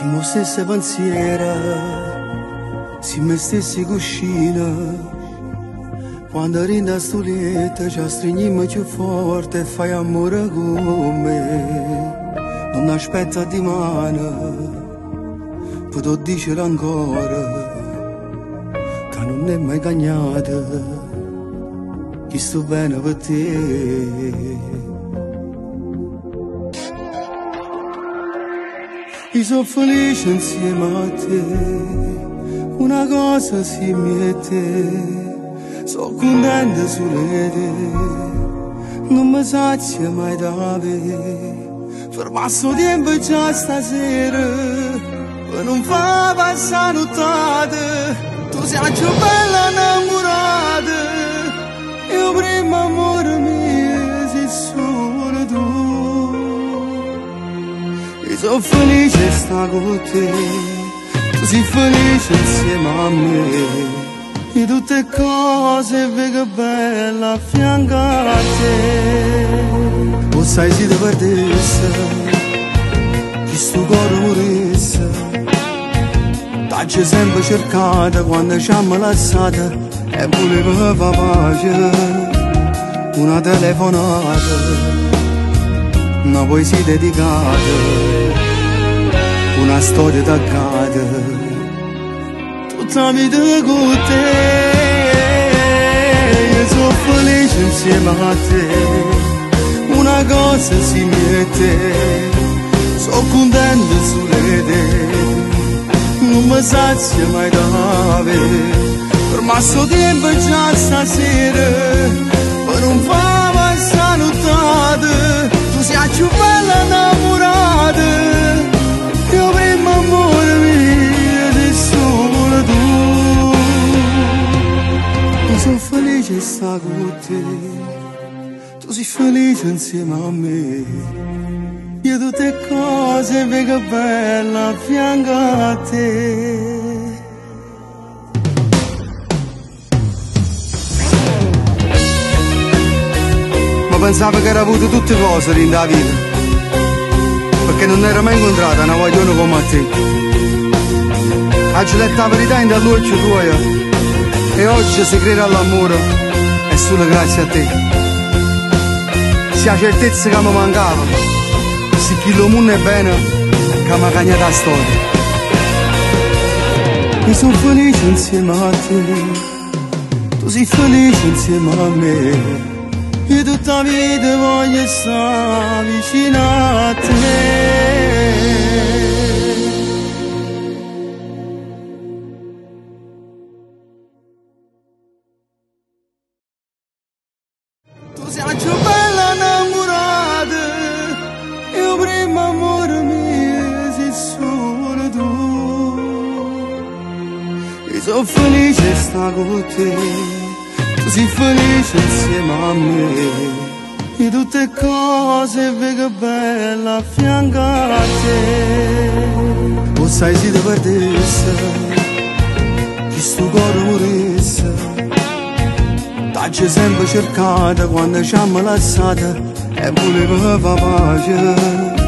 Siamo stesse pensiera, siamo stessi cuscina. Quando rinda sto letto ci stringiamo più forte e fai amore con me. Non aspetta di mano, potrò dircelo ancora, che non è mai cagnata, che sto bene per te. Io sono felice insieme a te, una cosa si mette, sono contento sulle te, non mi sazia mai da avere, fermasso tempo già stasera, per non far passare nottate, tu sei più bella innamorata, io primo amore mio sei solo tu. Io sono felice di stare con te, tu sei felice insieme a me. Di tutte cose vedo bella a fianco a te. O sai se ti perdesse, che sto cuore morisse. T'ho sempre cercata quando ci siamo lasciata e volevo far pace. Una telefonata, una poesia dedicata, una storia taggata, tutta la vita con te. Io sono felice insieme a te, una cosa si mette, sono contento sulle te, non mi sazia mai da avere, per sto tempo già stasera, per non far passare nottate, tu sei più bella innamorata, io primo amore mio sei solo tu. Io sono felice di stare con te, tu sei felice insieme a me, io tutte cose vedo bella a fianco a te. Ma pensavo che era avuto tutte cose nella vita, perché non era mai incontrata una guagliona come a te. Oggi letto la verità in dall'occhio tuo e oggi si crede all'amore è solo grazie a te. Sia certezza che mi mancava, se chi lo mondo è bene che mi ha cagnato la storia. Io sono felice insieme a te, tu sei felice insieme a me. Io tutta la vita voglio stare vicino a te. Tu sei più bella innamorata, io primo amore mio sei solo tu. Io sono felice di stare con te, tu sei felice insieme a me, di tutte cose vedo bella a fianco a te. O sai se ti perdesse, che sto cuore morisse. T'ho sempre cercata quando ci siamo lasciata e volevo far pace.